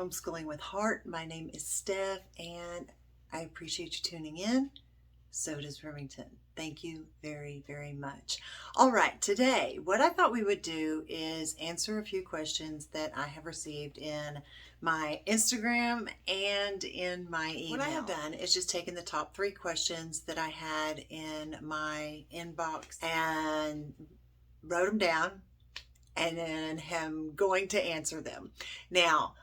Homeschooling with Heart. My name is Stef, and I appreciate you tuning in. So does Remington. Thank you very, very much. All right, today, what I thought we would do is answer a few questions that I have received in my Instagram and in my email. What I have done is just taken the top 3 questions that I had in my inbox and wrote them down, and then am going to answer them. Now,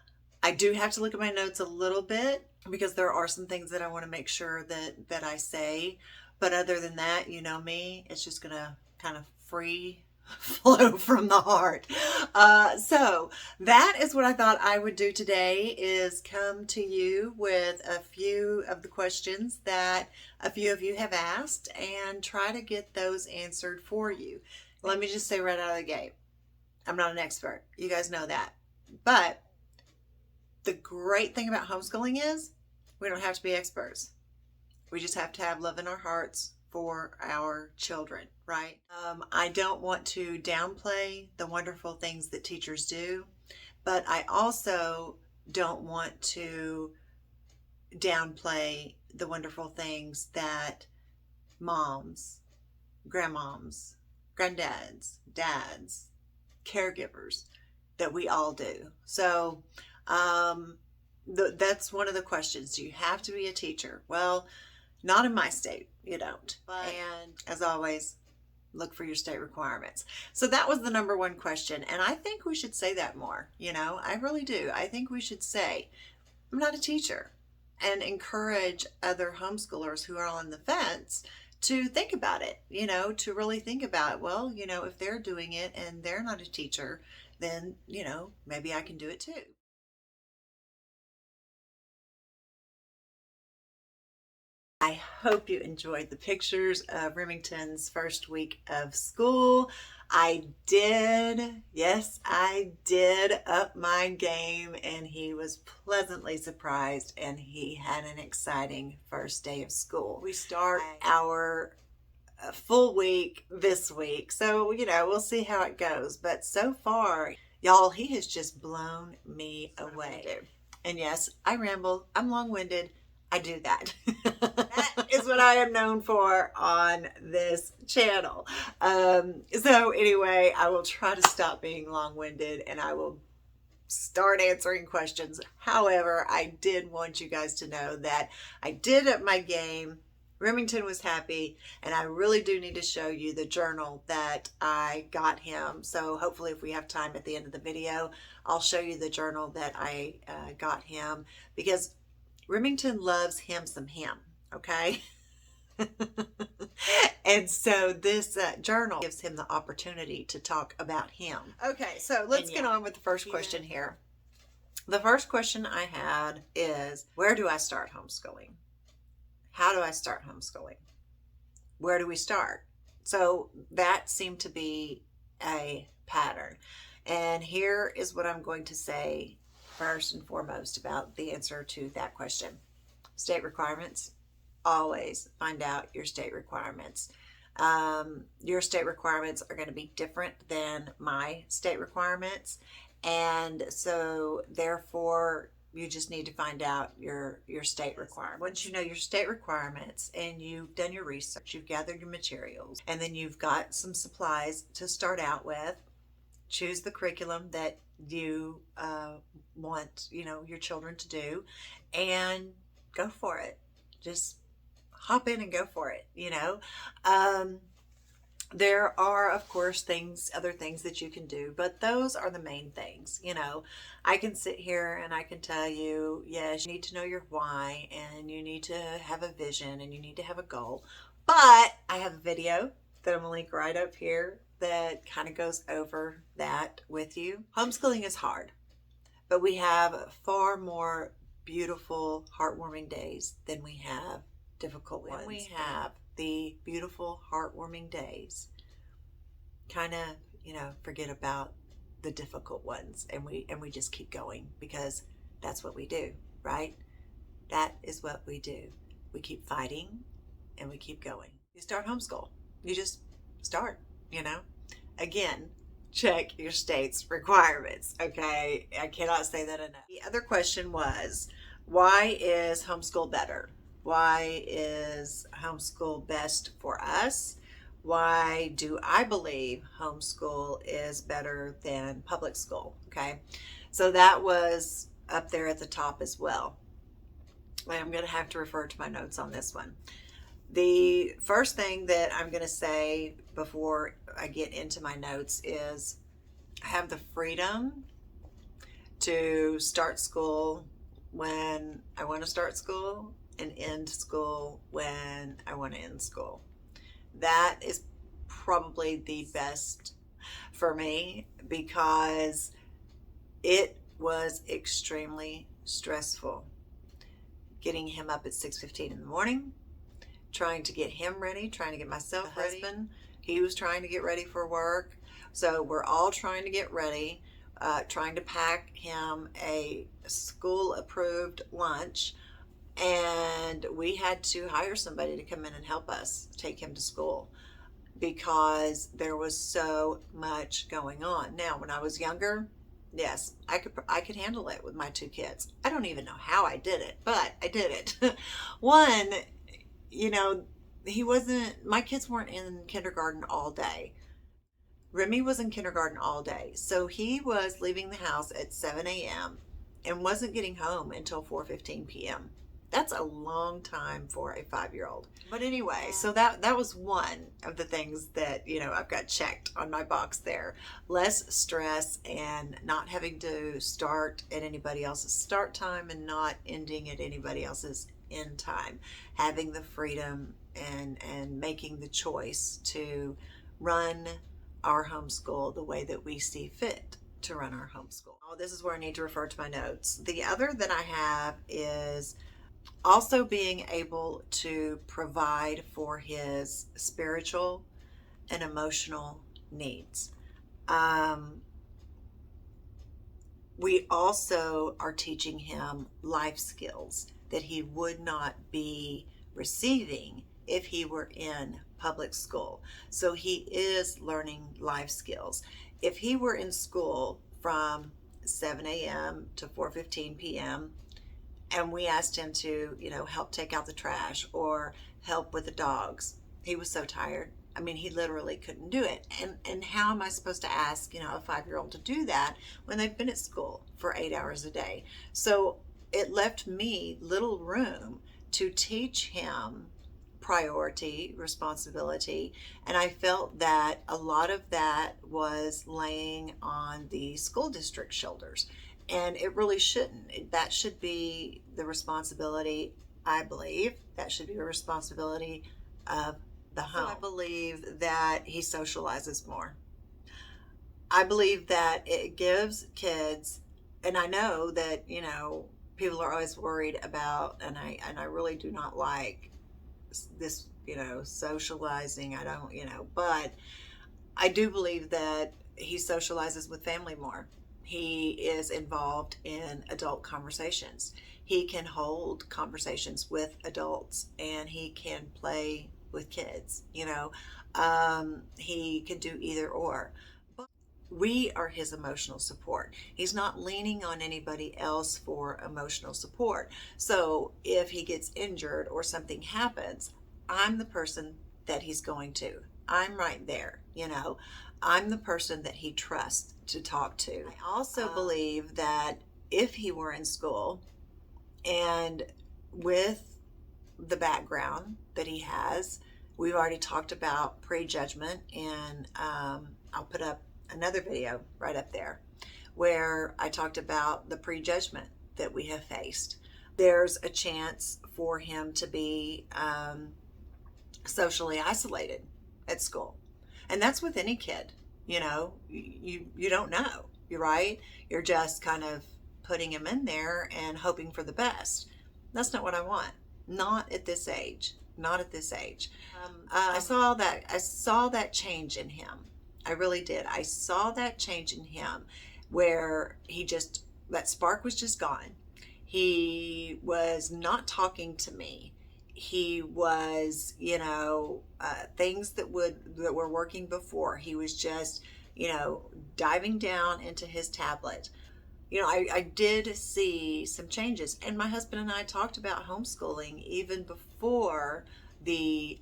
I do have to look at my notes a little bit because there are some things that I want to make sure that I say. But other than that, you know me, it's just going to kind of free flow from the heart. So that is what I thought I would do today, is come to you with a few of the questions that a few of you have asked and try to get those answered for you. Let me just say right out of the gate, I'm not an expert. You guys know that. But the great thing about homeschooling is we don't have to be experts. We just have to have love in our hearts for our children, right? I don't want to downplay the wonderful things that teachers do, but I also don't want to downplay the wonderful things that moms, grandmoms, granddads, dads, caregivers, that we all do. So that's one of the questions. Do you have to be a teacher? Well, not in my state, you don't. And as always, look for your state requirements. So that was the number one question. And I think we should say that more. I really do. I think we should say, I'm not a teacher, and encourage other homeschoolers who are on the fence to think about it, to really think about, well, if they're doing it and they're not a teacher, then, maybe I can do it too. I hope you enjoyed the pictures of Remington's first week of school. I did, yes, I did up my game, and he was pleasantly surprised, and he had an exciting first day of school. We start our full week this week, so, we'll see how it goes. But so far, y'all, he has just blown me away. And yes, I ramble, I'm long-winded. I do that. That is what I am known for on this channel. So anyway, I will try to stop being long-winded, and I will start answering questions. However, I did want you guys to know that I did up my game. Remington was happy, and I really do need to show you the journal that I got him. So hopefully, if we have time at the end of the video, I'll show you the journal that I got him, because Remington loves him some him, okay? And so this journal gives him the opportunity to talk about him. Okay, so let's get on with the first question here. The first question I had is, where do I start homeschooling? How do I start homeschooling? Where do we start? So that seemed to be a pattern. And here is what I'm going to say first and foremost about the answer to that question. State requirements. Always find out your state requirements. Your state requirements are going to be different than my state requirements. And so therefore, you just need to find out your state requirements. Once you know your state requirements and you've done your research, you've gathered your materials, and then you've got some supplies to start out with, choose the curriculum that you want your children to do, and go for it. Just hop in and go for it. There are, of course, other things that you can do, but those are the main things. I can sit here and I can tell you, yes, you need to know your why, and you need to have a vision, and you need to have a goal. But I have a video that I'm going to link right up here that kind of goes over that with you. Homeschooling is hard, but we have far more beautiful, heartwarming days than we have difficult ones. When we have the beautiful, heartwarming days, kind of, forget about the difficult ones, and we just keep going, because that's what we do, right? That is what we do. We keep fighting, and we keep going. You start homeschool. You just start, Again, check your state's requirements. Okay, I cannot say that enough. The other question was, why is homeschool better? Why is homeschool best for us? Why do I believe homeschool is better than public school? Okay, so that was up there at the top as well. I'm going to have to refer to my notes on this one. The first thing that I'm going to say before I get into my notes is I have the freedom to start school when I want to start school and end school when I want to end school. That is probably the best for me because it was extremely stressful getting him up at 6:15 in the morning, trying to get him ready, trying to get myself ready. Husband, he was trying to get ready for work. So we're all trying to get ready, trying to pack him a school-approved lunch. And we had to hire somebody to come in and help us take him to school because there was so much going on. Now, when I was younger, yes, I could handle it with my two kids. I don't even know how I did it, but I did it. One, you know, my kids weren't in kindergarten all day. Remi was in kindergarten all day. So he was leaving the house at 7 a.m. and wasn't getting home until 4:15 p.m. That's a long time for a 5-year-old. But anyway, so that was one of the things that, I've got checked on my box there. Less stress and not having to start at anybody else's start time and not ending at anybody else's end time. Having the freedom and making the choice to run our homeschool the way that we see fit to run our homeschool. Oh, this is where I need to refer to my notes. The other that I have is also being able to provide for his spiritual and emotional needs. We also are teaching him life skills that he would not be receiving if he were in public school. So he is learning life skills. If he were in school from 7 a.m. to 4:15 p.m., and we asked him to, help take out the trash or help with the dogs, he was so tired. I mean, he literally couldn't do it. And how am I supposed to ask, a 5-year-old to do that when they've been at school for 8 hours a day? So it left me little room to teach him priority, responsibility, and I felt that a lot of that was laying on the school district's shoulders. And it really shouldn't. That should be the responsibility, I believe, that should be a responsibility of the home. So I believe that he socializes more. I believe that it gives kids, and I know that, people are always worried about, and I really do not like this, socializing. I don't, but I do believe that he socializes with family more. He is involved in adult conversations. He can hold conversations with adults and he can play with kids, he can do either or. But we are his emotional support. He's not leaning on anybody else for emotional support. So if he gets injured or something happens, I'm the person that he's going to. I'm right there, I'm the person that he trusts to talk to. I also believe that if he were in school and with the background that he has, we've already talked about prejudgment, and I'll put up another video right up there where I talked about the prejudgment that we have faced. There's a chance for him to be socially isolated at school. And that's with any kid, you don't know, you're right. You're just kind of putting him in there and hoping for the best. That's not what I want. Not at this age. Not at this age. I saw that change in him. I really did. I saw that change in him where that spark was just gone. He was not talking to me. He was, things that were working before. He was just diving down into his tablet. I did see some changes, and my husband and I talked about homeschooling even before the,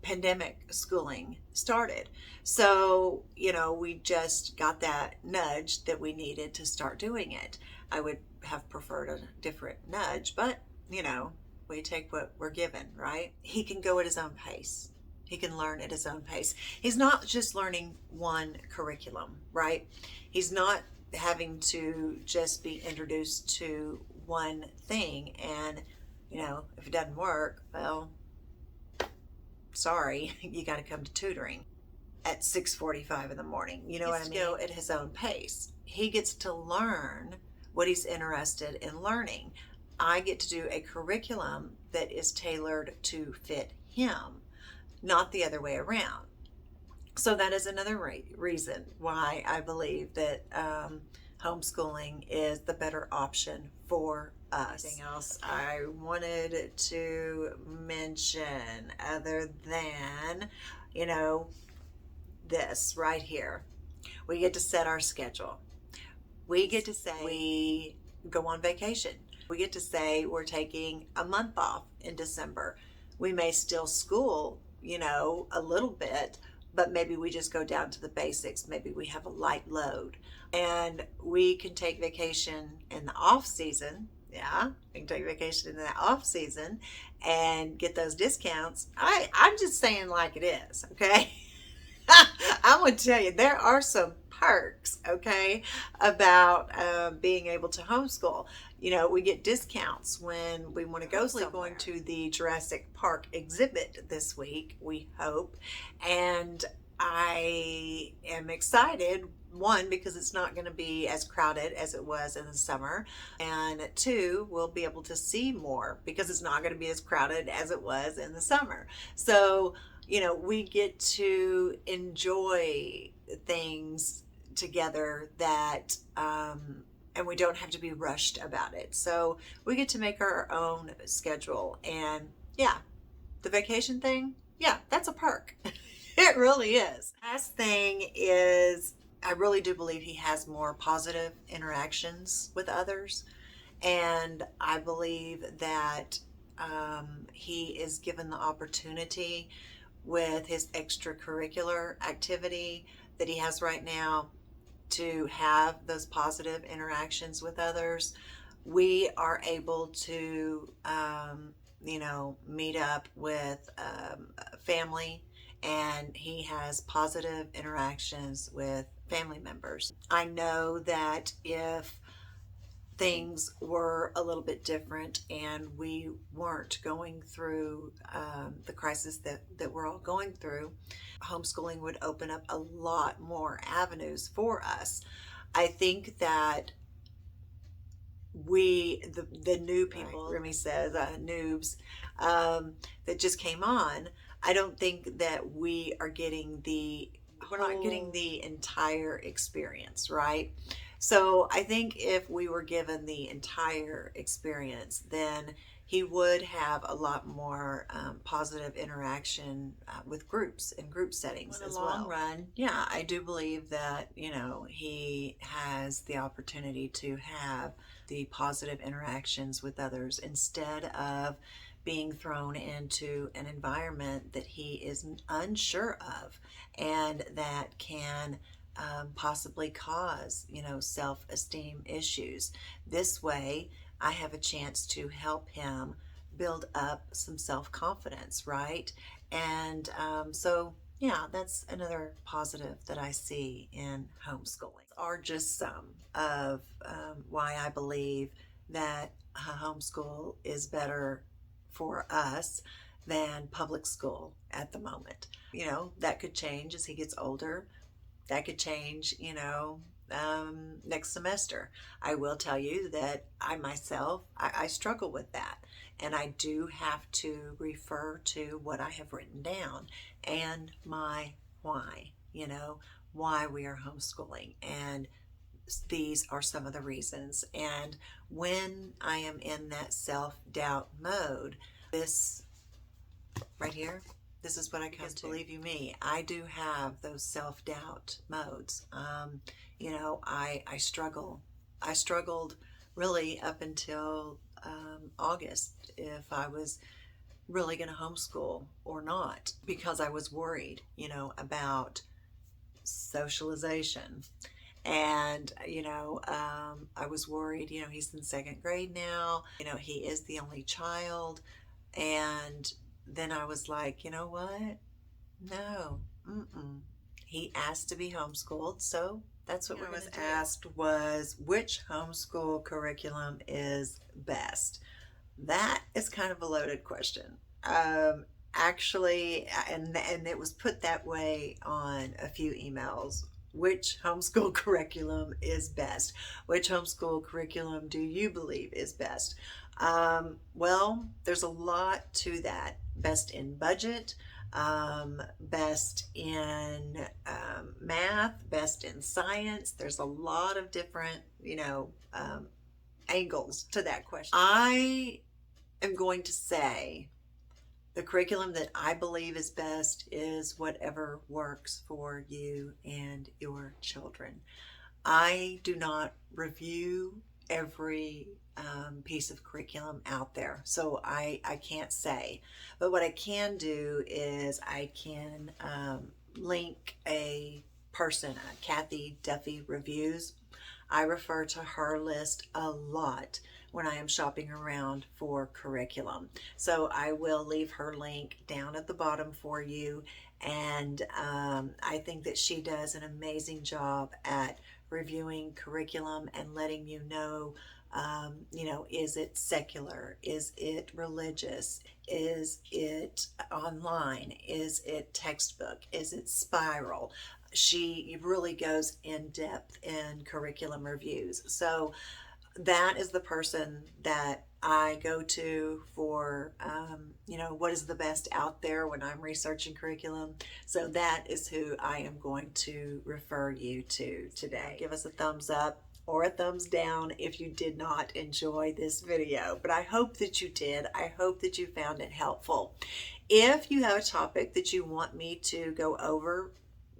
pandemic schooling started. So, we just got that nudge that we needed to start doing it. I would have preferred a different nudge, but, we take what we're given, right? He can go at his own pace. He can learn at his own pace. He's not just learning one curriculum, right? He's not having to just be introduced to one thing, and, if it doesn't work, well, sorry, you got to come to tutoring at 6:45 in the morning. You know what I mean? Go at his own pace. He gets to learn what he's interested in learning. I get to do a curriculum that is tailored to fit him, not the other way around. So that is another reason why I believe that homeschooling is the better option for us. Anything else I wanted to mention other than, this right here? We get to set our schedule. We get to say we go on vacation. We get to say we're taking a month off in December. We may still school, a little bit, but maybe we just go down to the basics. Maybe we have a light load, and we can take vacation in the off season. Yeah, we can take vacation in the off season and get those discounts. I'm just saying like it is, okay? I'm going to tell you, there are some perks, okay, about being able to homeschool. We get discounts when we want to go somewhere. Going to the Jurassic Park exhibit this week, we hope, and I am excited. One, because it's not going to be as crowded as it was in the summer, and two, we'll be able to see more because it's not going to be as crowded as it was in the summer. So, we get to enjoy things together that, and we don't have to be rushed about it. So we get to make our own schedule. And yeah, the vacation thing, yeah, that's a perk. It really is. Last thing is, I really do believe he has more positive interactions with others. And I believe that he is given the opportunity with his extracurricular activity that he has right now to have those positive interactions with others. We are able to, meet up with family, and he has positive interactions with family members. I know that if things were a little bit different and we weren't going through the crisis that we're all going through, homeschooling would open up a lot more avenues for us. I think that the new people, right, Remi says, noobs, that just came on, I don't think that we're not getting the entire experience, right? So I think if we were given the entire experience, then he would have a lot more positive interaction with groups and group settings as well. In the long run, yeah, I do believe that, he has the opportunity to have the positive interactions with others instead of being thrown into an environment that he is unsure of and that can possibly cause, self-esteem issues. This way, I have a chance to help him build up some self-confidence, right? And so, yeah, that's another positive that I see in homeschooling. Are just some of why I believe that homeschool is better for us than public school at the moment. That could change as he gets older. That could change, next semester. I will tell you that I myself, I struggle with that. And I do have to refer to what I have written down and my why, why we are homeschooling. And these are some of the reasons. And when I am in that self-doubt mode, this right here, this is what I come to. Believe you me, I do have those self-doubt modes. You know, I struggle. I struggled really up until August if I was really going to homeschool or not, because I was worried, you know, about socialization. And, you know, I was worried, you know, he's in second grade now, you know, he is the only child. And then I was like, you know what? No, he asked to be homeschooled, so that's what I was asked was which homeschool curriculum is best. That is kind of a loaded question. Actually, and it was put that way on a few emails. Which homeschool curriculum is best? Which homeschool curriculum do you believe is best? Well, there's a lot to that. Best in budget, best in math, best in science. There's a lot of different, you know, angles to that question. I am going to say the curriculum that I believe is best is whatever works for you and your children. I do not review every piece of curriculum out there, so I can't say. But what I can do is I can link a person, Cathy Duffy Reviews. I refer to her list a lot when I am shopping around for curriculum. So I will leave her link down at the bottom for you. And I think that she does an amazing job at reviewing curriculum and letting you know, is it secular? Is it religious? Is it online? Is it textbook? Is it spiral? She really goes in depth in curriculum reviews. So that is the person that I go to for, what is the best out there when I'm researching curriculum. So that is who I am going to refer you to today. Give us a thumbs up or a thumbs down if you did not enjoy this video, but I hope that you did. I hope that you found it helpful. If you have a topic that you want me to go over,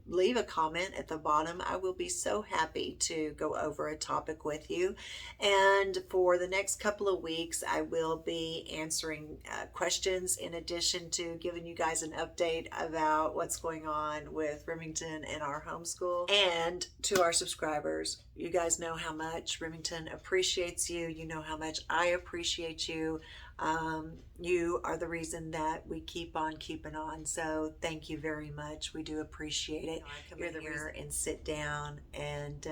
leave a comment at the bottom. I will be so happy to go over a topic with you. And for the next couple of weeks, I will be answering questions in addition to giving you guys an update about what's going on with Remington and our homeschool. And to our subscribers, you guys know how much Remington appreciates you. You know how much I appreciate you. You are the reason that we keep on keeping on. So thank you very much. We do appreciate it. You're in here and sit down and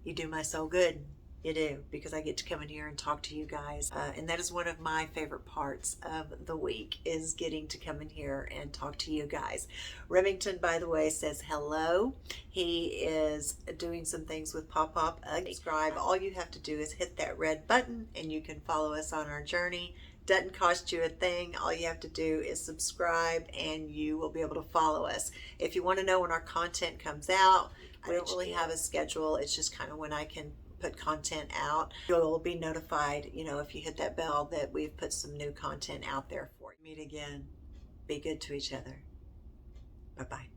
you do my soul good. You do, because I get to come in here and talk to you guys. And that is one of my favorite parts of the week, is getting to come in here and talk to you guys. Remington, by the way, says hello. He is doing some things with Pop-Up. Subscribe. All you have to do is hit that red button and you can follow us on our journey. Doesn't cost you a thing. All you have to do is subscribe and you will be able to follow us. If you want to know when our content comes out, I don't really have a schedule. It's just kind of when I can put content out. You'll be notified, if you hit that bell, that we've put some new content out there for you. Meet again. Be good to each other. Bye-bye.